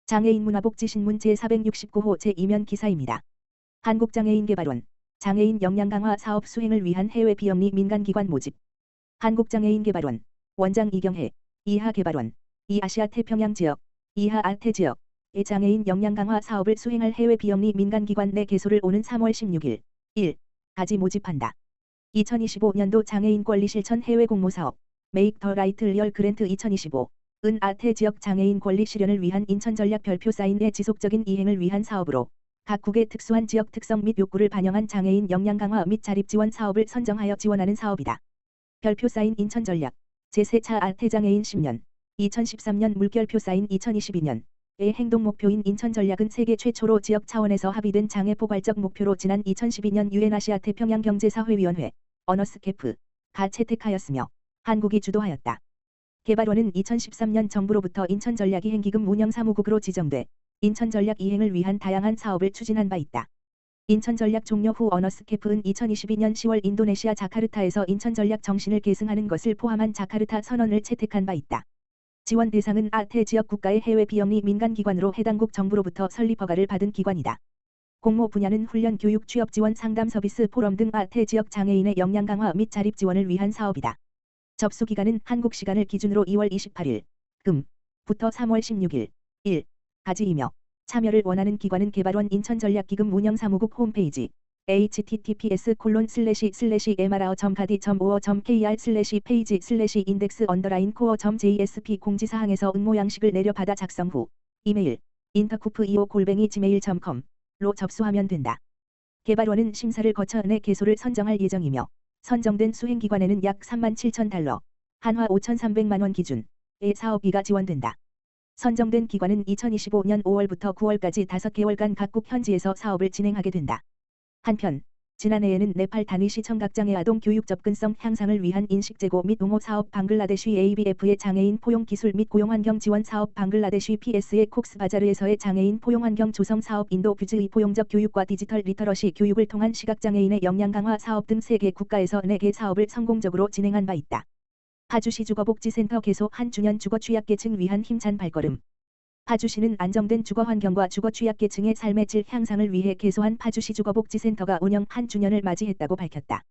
장애인문화복지신문 제469호 제2면 기사입니다. 한국장애인개발원 장애인 역량 강화 사업 수행을 위한 해외 비영리 민간기관 모집. 한국장애인개발원 원장 이경혜 이하개발원 이아시아 태평양 지역 이하 아태 지역의 장애인 역량 강화 사업을 수행할 해외 비영리 민간기관 내 개소를 오는 3월 16일 1까지 모집한다. 2025년도 장애인 권리 실천 해외 공모사업 메이크 더 라이트 리얼 그랜트 2025 은 아태 지역 장애인 권리 실현을 위한 인천 전략 별표 사인의 지속적인 이행을 위한 사업으로 각국의 특수한 지역 특성 및 욕구를 반영한 장애인 역량 강화 및 자립 지원 사업을 선정하여 지원하는 사업이다. 별표 사인 인천 전략 제3차 아태 장애인 10년 2013년 물결표 사인 2022년의 행동 목표인 인천 전략은 세계 최초로 지역 차원에서 합의된 장애 포괄적 목표로 지난 2012년 유엔 아시아 태평양 경제사회위원회 언어스케프가 채택하였으며 한국이 주도하였다. 개발원은 2013년 정부로부터 인천전략이행기금 운영사무국으로 지정돼 인천전략 이행을 위한 다양한 사업을 추진한 바 있다. 인천전략 종료 후 언어스케프는 2022년 10월 인도네시아 자카르타에서 인천전략 정신을 계승하는 것을 포함한 자카르타 선언을 채택한 바 있다. 지원 대상은 아태 지역 국가의 해외 비영리 민간기관으로 해당국 정부로부터 설립 허가를 받은 기관이다. 공모 분야는 훈련 교육 취업 지원 상담 서비스 포럼 등 아태 지역 장애인의 역량 강화 및 자립 지원을 위한 사업이다. 접수 기간은 한국 시간을 기준으로 2월 28일 금부터 3월 16일 1까지이며 참여를 원하는 기관은 개발원 인천전략기금 운영사무국 홈페이지 https://mrao.gov.kr/page/index_core.jsp 공지사항에서 응모 양식을 내려받아 작성 후 이메일 intercoup25@gmail.com로 접수하면 된다. 개발원은 심사를 거쳐 내 개소를 선정할 예정이며 선정된 수행기관에는 약 37,000달러, 한화 5,300만 원 기준의 사업비가 지원된다. 선정된 기관은 2025년 5월부터 9월까지 5개월간 각국 현지에서 사업을 진행하게 된다. 한편, 지난해에는 네팔 단위시청 각장애 아동 교육 접근성 향상을 위한 인식 제고 및 옹호 사업 방글라데시 ABF의 장애인 포용 기술 및 고용환경 지원 사업 방글라데시 PS의 콕스바자르에서의 장애인 포용환경 조성 사업 인도 뷰즈의 포용적 교육과 디지털 리터러시 교육을 통한 시각장애인의 역량 강화 사업 등 3개 국가에서 4개 사업을 성공적으로 진행한 바 있다. 파주시 주거복지센터 개소 한 주년 주거 취약계층 위한 힘찬 발걸음. 파주시는 안정된 주거 환경과 주거 취약계층의 삶의 질 향상을 위해 개소한 파주시 주거복지센터가 운영 한 주년을 맞이했다고 밝혔다.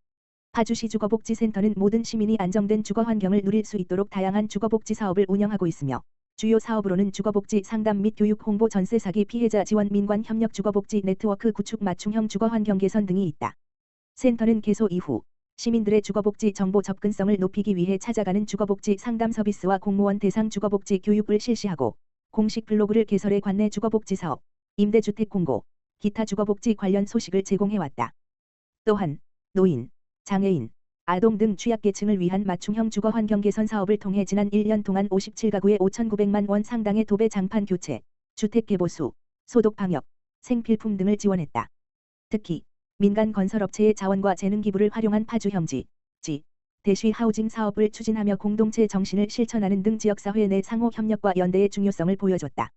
파주시 주거복지센터는 모든 시민이 안정된 주거 환경을 누릴 수 있도록 다양한 주거복지 사업을 운영하고 있으며 주요 사업으로는 주거복지 상담 및 교육 홍보 전세 사기 피해자 지원 민관 협력 주거복지 네트워크 구축 맞춤형 주거 환경 개선 등이 있다. 센터는 개소 이후 시민들의 주거복지 정보 접근성을 높이기 위해 찾아가는 주거복지 상담 서비스와 공무원 대상 주거복지 교육을 실시하고 공식 블로그를 개설해 관내 주거복지 사업, 임대주택 공고, 기타 주거복지 관련 소식을 제공해왔다. 또한 노인, 장애인, 아동 등 취약계층을 위한 맞춤형 주거 환경 개선 사업을 통해 지난 1년 동안 57가구에 5,900만 원 상당의 도배 장판 교체, 주택 개보수, 소독 방역, 생필품 등을 지원했다. 특히 민간 건설업체의 자원과 재능 기부를 활용한 파주 형지, 대시 하우징 사업을 추진하며 공동체 정신을 실천하는 등 지역사회 내 상호 협력과 연대의 중요성을 보여줬다.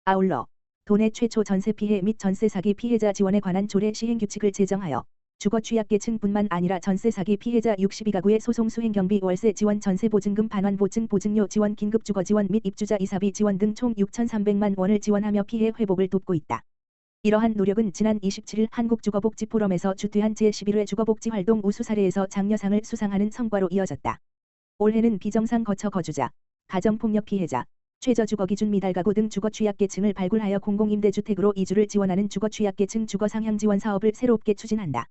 아울러 도내 최초 전세 피해 및 전세 사기 피해자 지원에 관한 조례 시행 규칙을 제정하여 주거 취약계층뿐만 아니라 전세 사기 피해자 62가구의 소송 수행 경비 월세 지원 전세 보증금 반환 보증 보증료 지원 긴급 주거 지원 및 입주자 이사비 지원 등 총 6,300만 원을 지원하며 피해 회복을 돕고 있다. 이러한 노력은 지난 27일 한국주거복지포럼에서 주최한 제11회 주거복지활동 우수 사례에서 장려상을 수상하는 성과로 이어졌다. 올해는 비정상 거처 거주자, 가정폭력 피해자, 최저주거기준 미달가구 등 주거취약계층을 발굴하여 공공임대주택으로 이주를 지원하는 주거취약계층 주거상향지원 사업을 새롭게 추진한다.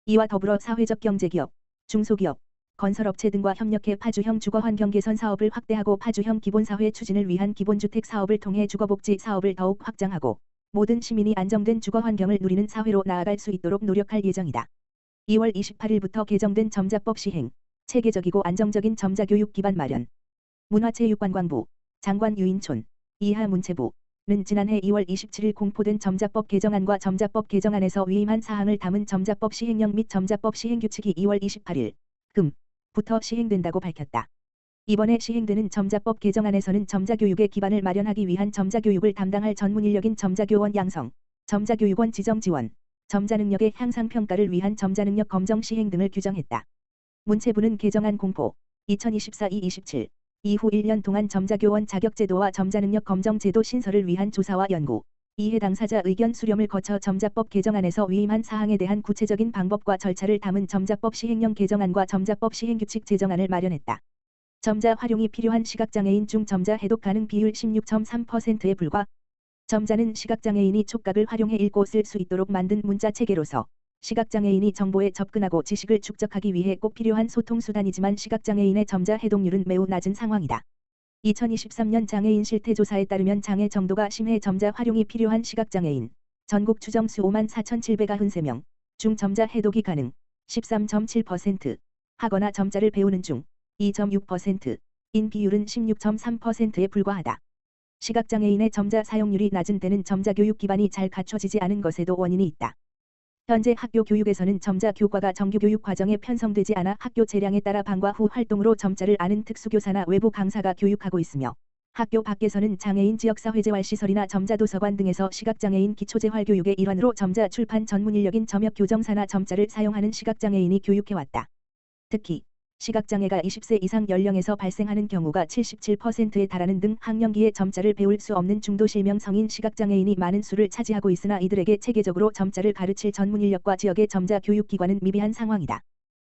이와 더불어 사회적 경제기업, 중소기업, 건설업체 등과 협력해 파주형 주거환경 개선 사업을 확대하고 파주형 기본사회 추진을 위한 기본주택 사업을 통해 주거복지 사업을 더욱 확장하고 모든 시민이 안정된 주거 환경을 누리는 사회로 나아갈 수 있도록 노력할 예정이다. 2월 28일부터 개정된 점자법 시행, 체계적이고 안정적인 점자교육 기반 마련. 문화체육관광부, 장관 유인촌, 이하문체부는 지난해 2월 27일 공포된 점자법 개정안과 점자법 개정안에서 위임한 사항을 담은 점자법 시행령 및 점자법 시행규칙이 2월 28일 금부터 시행된다고 밝혔다. 이번에 시행되는 점자법 개정안에서는 점자교육의 기반을 마련하기 위한 점자교육을 담당할 전문인력인 점자교원 양성, 점자교육원 지정 지원, 점자능력의 향상 평가를 위한 점자능력 검정 시행 등을 규정했다. 문체부는 개정안 공포 2024-227 이후 1년 동안 점자교원 자격제도와 점자능력 검정제도 신설을 위한 조사와 연구, 이해 당사자 의견 수렴을 거쳐 점자법 개정안에서 위임한 사항에 대한 구체적인 방법과 절차를 담은 점자법 시행령 개정안과 점자법 시행규칙 제정안을 마련했다. 점자 활용이 필요한 시각장애인 중 점자 해독 가능 비율 16.3%에 불과. 점자는 시각장애인이 촉각을 활용해 읽고 쓸 수 있도록 만든 문자 체계로서 시각장애인이 정보에 접근하고 지식을 축적하기 위해 꼭 필요한 소통수단이지만 시각장애인의 점자 해독률은 매우 낮은 상황이다. 2023년 장애인 실태조사에 따르면 장애 정도가 심해 점자 활용이 필요한 시각장애인 전국 추정수 54,793명 중 점자 해독이 가능 13.7%, 하거나 점자를 배우는 중 2.6%인 비율은 16.3%에 불과하다. 시각장애인의 점자 사용률이 낮은 데는 점자 교육 기반이 잘 갖춰지지 않은 것에도 원인이 있다. 현재 학교 교육에서는 점자 교과가 정규 교육 과정에 편성되지 않아 학교 재량에 따라 방과 후 활동으로 점자를 아는 특수교사나 외부 강사가 교육하고 있으며, 학교 밖에서는 장애인 지역사회재활시설이나 점자도서관 등에서 시각장애인 기초재활교육의 일환으로 점자 출판 전문 인력인 점역교정사나 점자를 사용하는 시각장애인이 교육해왔다. 특히 시각장애가 20세 이상 연령에서 발생하는 경우가 77%에 달하는 등 학령기에 점자를 배울 수 없는 중도실명 성인 시각장애인이 많은 수를 차지하고 있으나 이들에게 체계적으로 점자를 가르칠 전문 인력과 지역의 점자 교육기관은 미비한 상황이다.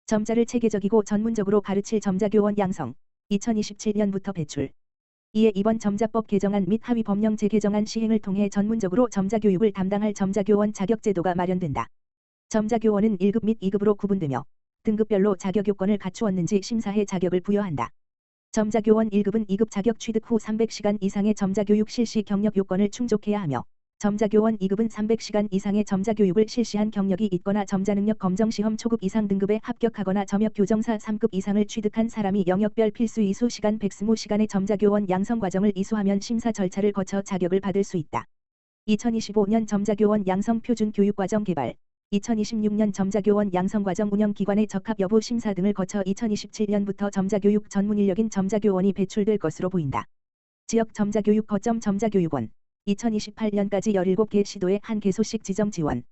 점자를 체계적이고 전문적으로 가르칠 점자교원 양성, 2027년부터 배출. 이에 이번 점자법 개정안 및 하위 법령 재개정안 시행을 통해 전문적으로 점자교육을 담당할 점자교원 자격제도가 마련된다. 점자교원은 1급 및 2급으로 구분되며 등급별로 자격 요건을 갖추었는지 심사해 자격을 부여한다. 점자교원 1급은 2급 자격 취득 후 300시간 이상의 점자교육 실시 경력 요건을 충족해야 하며, 점자교원 2급은 300시간 이상의 점자교육을 실시한 경력이 있거나 점자능력 검정시험 초급 이상 등급에 합격하거나 점역교정사 3급 이상을 취득한 사람이 영역별 필수 이수 시간 120시간의 점자교원 양성 과정을 이수하면 심사 절차를 거쳐 자격을 받을 수 있다. 2025년 점자교원 양성 표준 교육과정 개발, 2026년 점자교원 양성과정 운영기관의 적합 여부 심사 등을 거쳐 2027년부터 점자교육 전문 인력인 점자교원이 배출될 것으로 보인다. 지역 점자교육 거점 점자교육원, 2028년까지 17개 시도에 한 개소씩 지정 지원.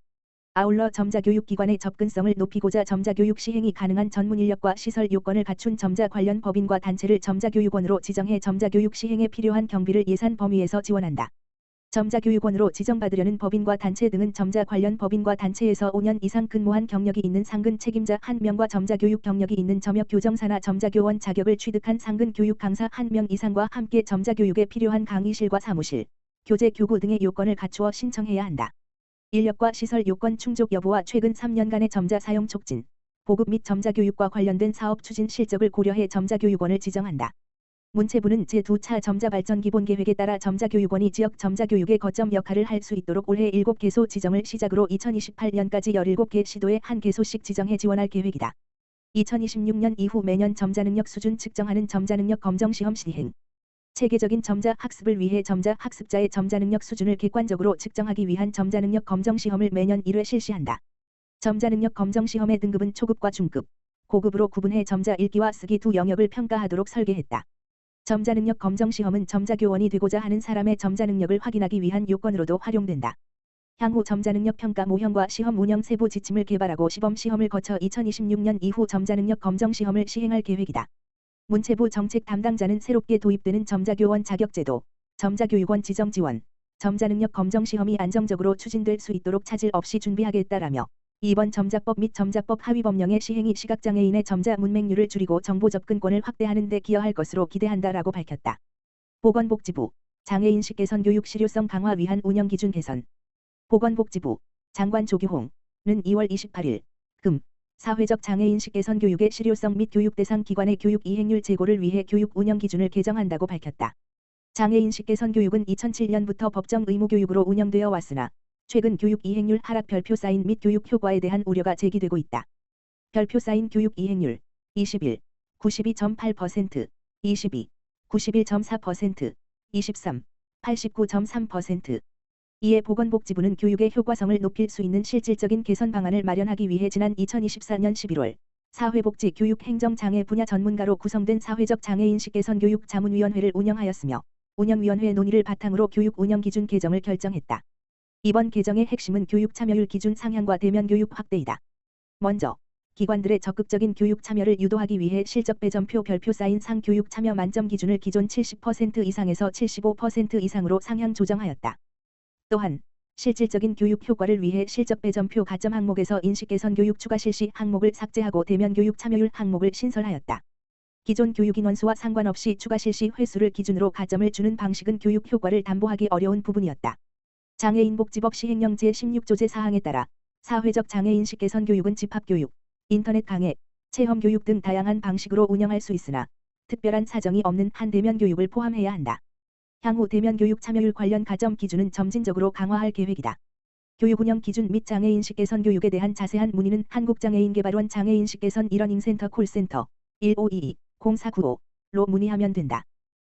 아울러 점자교육기관의 접근성을 높이고자 점자교육 시행이 가능한 전문 인력과 시설 요건을 갖춘 점자 관련 법인과 단체를 점자교육원으로 지정해 점자교육 시행에 필요한 경비를 예산 범위에서 지원한다. 점자교육원으로 지정받으려는 법인과 단체 등은 점자 관련 법인과 단체에서 5년 이상 근무한 경력이 있는 상근 책임자 1명과 점자교육 경력이 있는 점역교정사나 점자교원 자격을 취득한 상근 교육 강사 1명 이상과 함께 점자교육에 필요한 강의실과 사무실, 교재 교구 등의 요건을 갖추어 신청해야 한다. 인력과 시설 요건 충족 여부와 최근 3년간의 점자 사용 촉진, 보급 및 점자교육과 관련된 사업 추진 실적을 고려해 점자교육원을 지정한다. 문체부는 제2차 점자발전기본계획에 따라 점자교육원이 지역 점자교육의 거점 역할을 할 수 있도록 올해 7개소 지정을 시작으로 2028년까지 17개 시도에 한 개소씩 지정해 지원할 계획이다. 2026년 이후 매년 점자능력 수준 측정하는 점자능력 검정시험 시행. 체계적인 점자 학습을 위해 점자 학습자의 점자능력 수준을 객관적으로 측정하기 위한 점자능력 검정시험을 매년 1회 실시한다. 점자능력 검정시험의 등급은 초급과 중급, 고급으로 구분해 점자 읽기와 쓰기 두 영역을 평가하도록 설계했다. 점자능력 검정시험은 점자교원이 되고자 하는 사람의 점자능력을 확인하기 위한 요건으로도 활용된다. 향후 점자능력 평가 모형과 시험 운영 세부 지침을 개발하고 시범시험을 거쳐 2026년 이후 점자능력 검정시험을 시행할 계획이다. 문체부 정책 담당자는 새롭게 도입되는 점자교원 자격제도, 점자교육원 지정 지원, 점자능력 검정시험이 안정적으로 추진될 수 있도록 차질 없이 준비하겠다라며, 이번 점자법 및 점자법 하위 법령의 시행이 시각장애인의 점자 문맹률을 줄이고 정보 접근권을 확대하는 데 기여할 것으로 기대한다라고 밝혔다. 보건복지부, 장애인식 개선 교육 실효성 강화 위한 운영 기준 개선. 보건복지부, 장관 조규홍은 2월 28일, 금, 사회적 장애인식 개선 교육의 실효성 및 교육 대상 기관의 교육 이행률 제고를 위해 교육 운영 기준을 개정한다고 밝혔다. 장애인식 개선 교육은 2007년부터 법정 의무 교육으로 운영되어 왔으나, 최근 교육 이행률 하락 별표 사인 및 교육 효과에 대한 우려가 제기되고 있다. 별표 사인 교육 이행률 21, 92.8%, 22, 91.4%, 23, 89.3%. 이에 보건복지부는 교육의 효과성을 높일 수 있는 실질적인 개선 방안을 마련하기 위해 지난 2024년 11월 사회복지교육행정장애 분야 전문가로 구성된 사회적 장애인식 개선 교육 자문위원회를 운영하였으며, 운영위원회 논의를 바탕으로 교육 운영 기준 개정을 결정했다. 이번 개정의 핵심은 교육 참여율 기준 상향과 대면 교육 확대이다. 먼저 기관들의 적극적인 교육 참여를 유도하기 위해 실적 배점표 별표 쌓인 상 교육 참여 만점 기준을 기존 70% 이상에서 75% 이상으로 상향 조정하였다. 또한 실질적인 교육 효과를 위해 실적 배점표 가점 항목에서 인식 개선 교육 추가 실시 항목을 삭제하고 대면 교육 참여율 항목을 신설하였다. 기존 교육 인원수와 상관없이 추가 실시 횟수를 기준으로 가점을 주는 방식은 교육 효과를 담보하기 어려운 부분이었다. 장애인 복지법 시행령 제16조 제4항에 따라 사회적 장애인식 개선 교육은 집합교육, 인터넷 강의, 체험교육 등 다양한 방식으로 운영할 수 있으나 특별한 사정이 없는 한 대면 교육을 포함해야 한다. 향후 대면 교육 참여율 관련 가점 기준은 점진적으로 강화할 계획이다. 교육 운영 기준 및 장애인식 개선 교육에 대한 자세한 문의는 한국장애인개발원 장애인식 개선 일러닝센터 콜센터 1522-0495로 문의하면 된다.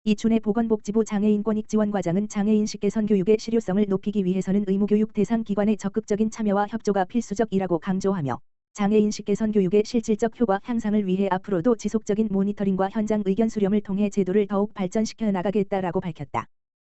이춘혜 보건복지부 장애인권익지원과장은 장애인식 개선 교육의 실효성을 높이기 위해서는 의무교육 대상 기관의 적극적인 참여와 협조가 필수적이라고 강조하며 장애인식 개선 교육의 실질적 효과 향상을 위해 앞으로도 지속적인 모니터링과 현장 의견 수렴을 통해 제도를 더욱 발전시켜 나가겠다라고 밝혔다.